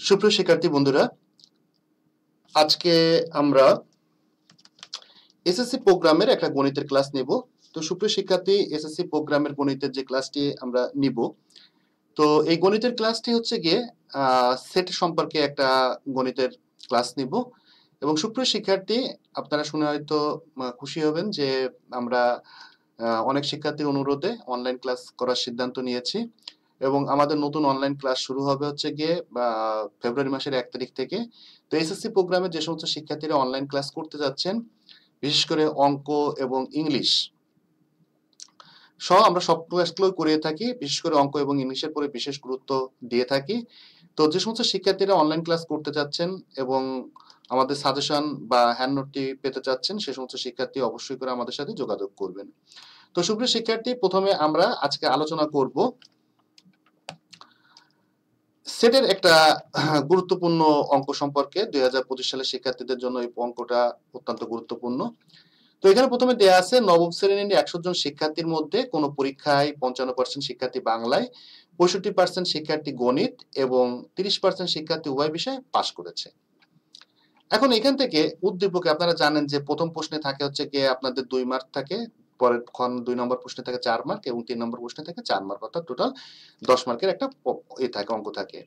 সুপ্রিয় শিক্ষার্থী বন্ধুরা, আজকে আমরা এসএসসি প্রোগ্রামের একটা গণিতের ক্লাস নেব। তো সুপ্রিয় শিক্ষার্থী, এসএসসি প্রোগ্রামের গণিতের যে ক্লাসটি আমরা নিব, তো এই গণিতের ক্লাসটি হচ্ছে গিয়ে সেট সম্পর্কে একটা গণিতের ক্লাস নিব। এবং সুপ্রিয় শিক্ষার্থী, আপনারা শুনে হয়তো খুশি হবেন যে আমরা অনেক শিক্ষার্থীর অনুরোধে অনলাইন ক্লাস করার সিদ্ধান্ত নিয়েছি এবং আমাদের নতুন অনলাইন ক্লাস শুরু হবে হচ্ছে গিয়ে ফেব্রুয়ারি মাসের 1 তারিখ থেকে। তো এসএসসি প্রোগ্রামে যে সমস্ত শিক্ষার্থীরা অনলাইন ক্লাস করতে যাচ্ছেন, বিশেষ করে অঙ্ক এবং ইংলিশ সহ আমরা সব ক্লাসগুলো করিয়ে থাকি, বিশেষ করে অঙ্ক এবং ইংলিশের পরে বিশেষ গুরুত্ব দিয়ে থাকি। তো যে সমস্ত শিক্ষার্থীরা অনলাইন ক্লাস করতে চাচ্ছেন এবং আমাদের সাজেশন বা হ্যান্ড নোটটি পেতে চাচ্ছেন, সে সমস্ত শিক্ষার্থী অবশ্যই করে আমাদের সাথে যোগাযোগ করবেন। তো সুপ্রিয় শিক্ষার্থী, প্রথমে আমরা আজকে আলোচনা করব সেটের একটা গুরুত্বপূর্ণ অঙ্ক সম্পর্কে। 2025 সালের শিক্ষার্থীদের জন্য এই অঙ্কটা অত্যন্ত গুরুত্বপূর্ণ। তো এখানে প্রথমে দেয়া আছে নবম শ্রেণীর 100 জন শিক্ষার্থীর মধ্যে কোন পরীক্ষায় 55% শিক্ষার্থী বাংলায়, 65% শিক্ষার্থী গণিত এবং 30% শিক্ষার্থী উভয় বিষয়ে পাশ করেছে। এখন এখান থেকে উদ্দীপকে আপনারা জানেন যে প্রথম প্রশ্নে থাকে হচ্ছে গিয়ে আপনাদের 2 মার্ক থাকে, পরের 2 নম্বর প্রশ্নে থাকে 4 মার্ক এবং 3 নম্বর প্রশ্নে থাকে 4 মার্ক, অর্থাৎ টোটাল 10 মার্কের একটা অঙ্ক থাকে।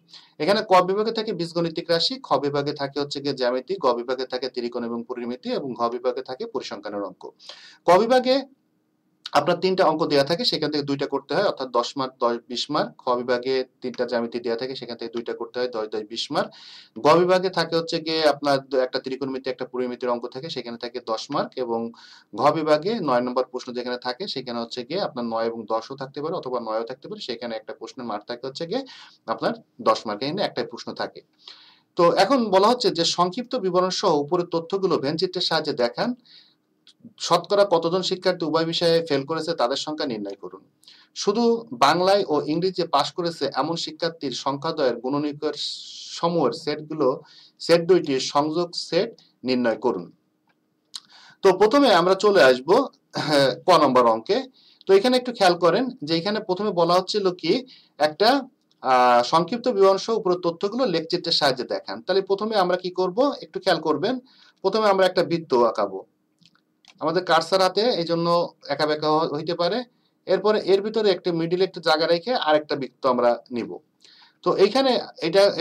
এখানে ক বিভাগে থাকে বীজগণিতিক রাশি, খ বিভাগে থাকে হচ্ছে গিয়ে জ্যামিতি, গ বিভাগে থাকে ত্রিকোণ এবং পরিমিতি এবং ঘ বিভাগে থাকে পরিসংখ্যানের অঙ্ক। ক বিভাগে আপনার 3টা অঙ্ক দেওয়া থাকে, সেখান থেকে 2টা করতে হয়, অর্থাৎ 10 মার্ক 20 মার্ক। খ বিভাগে 3টা জ্যামিতি দেওয়া থাকে, সেখান থেকে 2টা করতে হয়, 10 20 মার্ক। গ বিভাগে থাকে হচ্ছে গিয়ে আপনার একটা ত্রিকোণমিতি একটা পরিমিতির অঙ্ক থাকে, সেখানে থাকে 10 মার্ক। এবং ঘ বিভাগে 9 নম্বর প্রশ্ন যেখানে থাকে, সেখানে হচ্ছে গিয়ে আপনার 9 এবং 10ও থাকতে পারে অথবা 9ও থাকতে পারে, সেখানে একটা প্রশ্নের মার্ক থাকে হচ্ছে গিয়ে আপনার 10 মার্ক। এখানে একটাই প্রশ্ন থাকে। তো এখন বলা হচ্ছে যে সংক্ষিপ্ত বিবরণ সহ উপরের তথ্যগুলো ভেনচিত্রের সাহায্যে দেখান। শতকরা কতজন শিক্ষার্থী উভয় বিষয়ে ফেল করেছে তাদের সংখ্যা নির্ণয় করুন। শুধু বাংলায় ও ইংরেজিতে পাশ করেছে এমন শিক্ষার্থীর সংখ্যাদ্বয়ের গুণনীয়কের সমূহের সেট দুইটির সংযোগ সেট নির্ণয় করুন। তো প্রথমে আমরা চলে আসব ক নম্বর অঙ্কে। তো এখানে একটু খেয়াল করেন যে এখানে প্রথমে বলা হচ্ছিল কি একটা সংক্ষিপ্ত বিবরণ সহ উপরের তথ্যগুলো লেখচিত্রের সাহায্যে দেখান। তাহলে প্রথমে আমরা কি করব, একটু খেয়াল করবেন। প্রথমে আমরা একটা বৃত্ত আঁকাবো, আমাদের কার্সার হাতে, এই জন্য একা বেঁকা হইতে পারে। এরপরে এর ভিতরে একটা মিডিল একটা জায়গা রেখে আরেকটা বৃত্ত আমরা নিব। তো এইখানে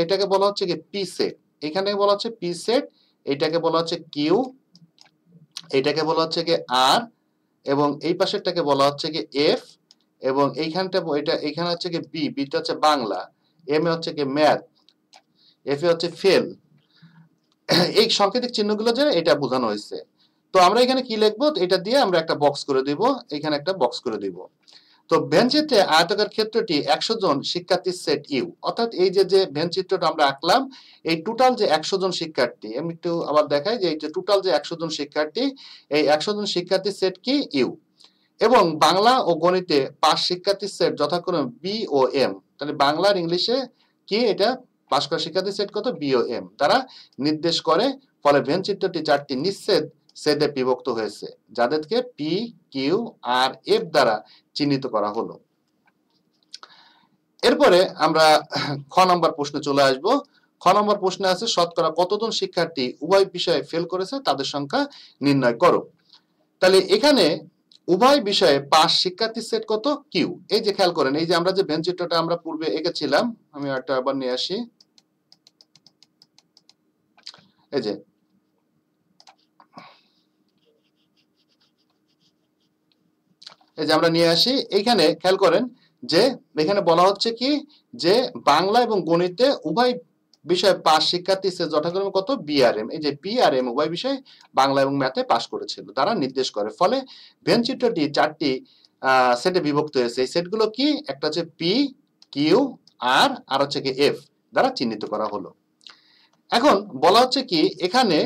এটাকে বলা হচ্ছে কি পি সেট, এখানে বলা হচ্ছে পি সেট, এটাকে বলা হচ্ছে কিউ, এটাকে বলা হচ্ছে কি আর, এবং এই পাশেরটাকে বলা হচ্ছে কি এফ, এবং এইখানটা এখানে হচ্ছে কি বি, বিটা হচ্ছে বাংলা, এম এ হচ্ছে কি ম্যাথ, এফ এ হচ্ছে ফেল। এই সাংকেতিক চিহ্নগুলো যে এটা বোঝানো হয়েছে। তো আমরা এখানে কি লিখবো, এটা দিয়ে আমরা একটা বক্স করে দিব, এখানে একটা বক্স করে দিব। তো ভেনচিত্রে আয়তাকার ক্ষেত্রটি 100 জন শিক্ষার্থীর সেট ইউ, অর্থাৎ এই যে ভেনচিত্রটা আমরা আঁকলাম, এই টোটাল যে 100 জন শিক্ষার্থী, আমি একটু আবার দেখাই যে এই যে টোটাল যে 100 জন শিক্ষার্থী, এই 100 জন শিক্ষার্থীর সেট কি ইউ। এবং বাংলা ও গণিতে পাস শিক্ষার্থীর সেট যথাক্রমে বি ও এম। তাহলে বাংলা আর ইংলিশে কি এটা পাস করা শিক্ষার্থীর সেট কত, বি ও এম দ্বারা নির্দেশ করে। ফলে ভেনচিত্রটি 4টি নিঃছেদ সেটে বিভক্ত হয়েছে, যাদেরকে পি কিউ আর এফ দ্বারা চিহ্নিত করা হলো। এরপরে আমরা খ নম্বর প্রশ্নে চলে আসব। খ নম্বর প্রশ্নে আছে শতকরা কতজন শিক্ষার্থী উভয় বিষয়ে ফেল করেছে তাদের সংখ্যা নির্ণয় করো। তাহলে এখানে উভয় বিষয়ে পাস শিক্ষার্থীর সেট কত, কিউ। এই যে খেয়াল করেন, এই যে আমরা যে ভেনচিত্রটা আমরা পূর্বে এঁকেছিলাম, আমি একটা আবার নিয়ে আসি, এই যে আমরা নিয়ে আসি, এইখানে খেয়াল করেন যে এখানে বলা হচ্ছে কি যে বাংলা এবং গণিতে উভয় বিষয়ে পাস শিক্ষার্থী যথাক্রমে কত, বি আর এম। এই যে বি আর এম উভয় বিষয়ে বাংলা এবং ম্যাথে পাস করেছিল তারা নির্দেশ করে। ফলে ভেনচিত্রটি 4টি সেটে বিভক্ত হয়েছে। এই সেটগুলো কি, একটা হচ্ছে পি কিউ আর হচ্ছে কি এফ দ্বারা চিহ্নিত করা হলো। এখন বলা হচ্ছে কি এখানে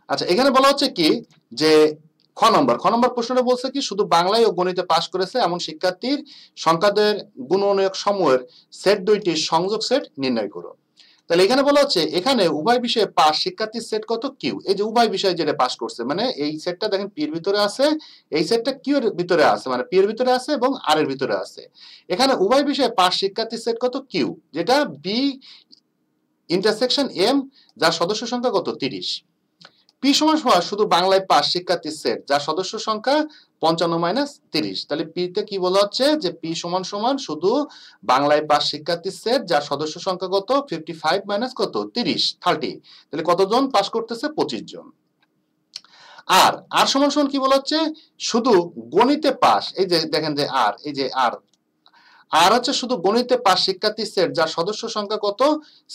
আচ্ছা, এখানে বলা হচ্ছে কি যে খ নম্বর প্রশ্নটা বলছে কি শুধু বাংলায় ও গণিতে পাশ করেছে এমন শিক্ষার্থীর সংখ্যাদের গুণনীয়ক সমূহের সেট দুইটির সংযোগ সেট নির্ণয় করো। তাহলে এখানে বলা হচ্ছে এখানে উভয় বিষয়ে পাস শিক্ষার্থীর সেট কত কিউ, এই যে উভয় বিষয়ে যেটা পাস করছে মানে এই সেটটা দেখেন পি এর ভিতরে আছে, এই সেটটা কিউ এর ভিতরে আছে, মানে পি এর ভিতরে আছে এবং আর এর ভিতরে আছে। এখানে উভয় বিষয়ে পাস শিক্ষার্থীর সেট কত কিউ, যেটা বি ইন্টারসেকশন এম যার সদস্য সংখ্যা কত 30। পি সমান শুধু বাংলায় পাস শিক্ষার্থীর সেট যার সদস্য সংখ্যা 55 - 30। তাহলে পি তে কি বলা হচ্ছে যে পি সমান শুধু বাংলায় পাস শিক্ষার্থীর সেট যার সদস্য সংখ্যা কত 55 - কত 30। তাহলে কতজন পাস করতেছে 25 জন। আর আর সমান কি বলা হচ্ছে শুধু গণিতে পাস, এই যে দেখেন যে আর, এই যে আর আর হচ্ছে শুধু গণিতে পাস শিক্ষার্থীর সেট যার সদস্য সংখ্যা কত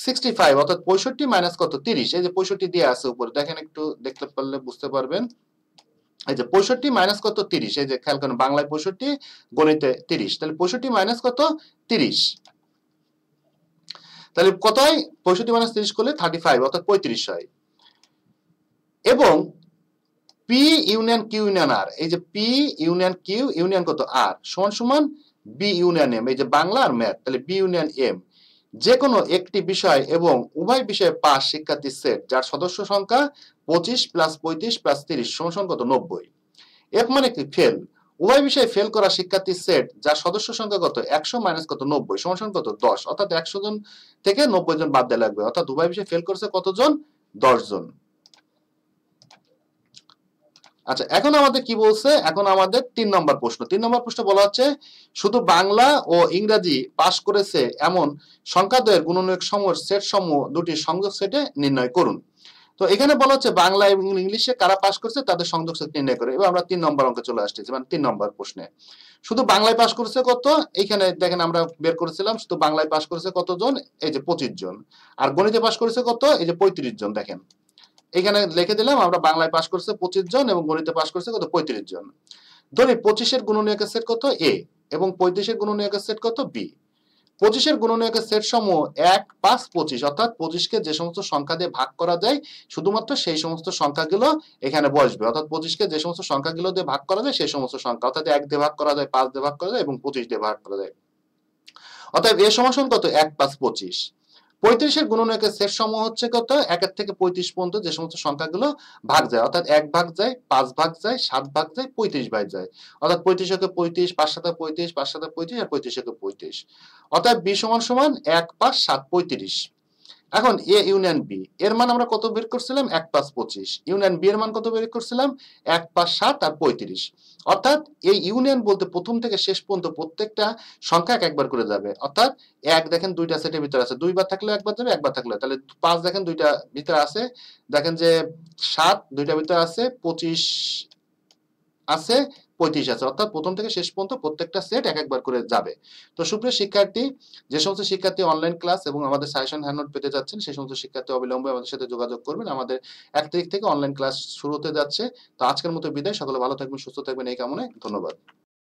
65 অর্থাৎ 65 - কত 30। এই যে 65 দিয়ে আছে উপরে, দেখেন একটু দেখতে পারলে বুঝতে পারবেন। এই যে 65 - কত 30, এই যে খেয়াল করেন বাংলায় 65 গণিতে 30, তাহলে 65 - কত 30। তাহলে কত হয় 65 - 30 করলে 35 অর্থাৎ 35 হয়। এবং পি ইউনিয়ন কিউ ইউনিয়ন আর, এই যে পি ইউনিয়ন কিউ ইউনিয়ন কত আর সমান বি ইউনিয়ন এম, এই যে বাংলা আর ম্যাথ, তাহলে বি ইউনিয়ন এম যে কোনো একটি বিষয় এবং উভয় বিষয়ে পাস শিক্ষার্থীর সেট যার সদস্য সংখ্যা 25 + 35 + 30 সমান কত 90। এফ মানে কি ফেল, উভয় বিষয়ে ফেল করা শিক্ষার্থীর সেট যার সদস্য সংখ্যা কত 100 - কত 90 সমান কত 10, অর্থাৎ 100 জন থেকে 90 জন বাদ দেওয়া লাগবে, অর্থাৎ উভয় বিষয়ে ফেল করেছে কতজন 10 জন। আচ্ছা এখন আমাদের কি বলছে, এখন আমাদের 3 নম্বর প্রশ্ন। 3 নম্বর প্রশ্ন বলা হচ্ছে শুধু বাংলা ও ইংরেজি পাস করেছে এমন সংখ্যাদ্বয়ের গুণনীয়ক সমূহের সেট সমূহ দুটি সংযোগ সেটে নির্ণয় করুন। তো এখানে বলা হচ্ছে বাংলা এবং ইংলিশে কারা পাস করছে তাদের সংযোগ সেট নির্ণয় করে। এবার আমরা 3 নম্বর অঙ্কে চলে আসতেছি, মানে 3 নম্বর প্রশ্নে শুধু বাংলায় পাস করেছে কত, এইখানে দেখেন আমরা বের করেছিলাম শুধু বাংলায় পাস করেছে কতজন, এই যে 25 জন। আর গণিতে পাস করেছে কত, এই যে 35 জন। দেখেন এখানে লিখে দিলাম আমরা বাংলায় পাস করছে 25 জন এবং গণিতে পাস করছে কত 35 জন। ধরি 25 এর গুণনীয়কের সেট কত এ এবং 35 এর গুণনীয়কের সেট কত বি। 25 এর গুণনীয়কের সেট সমূহ 1, 5, 25 অর্থাৎ 25 কে যে সমস্ত সংখ্যা দিয়ে ভাগ করা যায় শুধুমাত্র সেই সমস্ত সংখ্যাগুলো এখানে বসবে, অর্থাৎ 25 কে যে সমস্ত সংখ্যাগুলো দিয়ে ভাগ করা যায় সেই সমস্ত সংখ্যা, অর্থাৎ 1 দিয়ে ভাগ করা যায়, 5 দিয়ে ভাগ করা যায় এবং 25 দিয়ে ভাগ করা যায়। অর্থাৎ এ সমান কত 1, 5, 25। 35 এর গুণনীয়কের সেট সমূহ হচ্ছে কত 1 থেকে 35 পর্যন্ত যে সমস্ত সংখ্যাগুলো ভাগ যায়, অর্থাৎ 1 ভাগ যায়, 5 ভাগ যায়, 7 ভাগ যায়, 35 ভাগ যায়, অর্থাৎ 35 একে 35, 5 7 35, 5 7 35 আর 35 একে 35। অর্থাৎ b সমান 1, 5, 7, 35। এখন এ ইউনিয়ন বি এর মান আমরা কত বের করছিলাম 1, 5, 25। ইউনিয়ন বি এর মান কত বের করছিলাম 1, 5, 7 আর 35। অর্থাৎ এই ইউনিয়ন বলতে প্রথম থেকে শেষ পর্যন্ত প্রত্যেকটা সংখ্যা একবার করে যাবে, অর্থাৎ 1 দেখেন দুইটা সেটের ভিতরে আছে, দুইবার থাকলে একবার যাবে, একবার থাকলে, তাহলে 5 দেখেন দুইটা ভিতরে আছে, দেখেন যে 7 দুইটা ভিতরে আছে, 25 আছে, 35 আছে, অর্থাৎ প্রথম থেকে শেষ পর্যন্ত প্রত্যেকটা সেট একবার করে যাবে। তো সুপ্রিয় শিক্ষার্থী, যে সমস্ত শিক্ষার্থী অনলাইন ক্লাস এবং আমাদের সাজেশন হ্যান্ডআউট পেতে যাচ্ছেন সেই সমস্ত শিক্ষার্থী অবিলম্বে আমাদের সাথে যোগাযোগ করবেন। আমাদের 1 তারিখ থেকে অনলাইন ক্লাস শুরু হতে যাচ্ছে। তো আজকের মতো বিদায়, সকলে ভালো থাকবেন, সুস্থ থাকবেন এই কামনায়, ধন্যবাদ।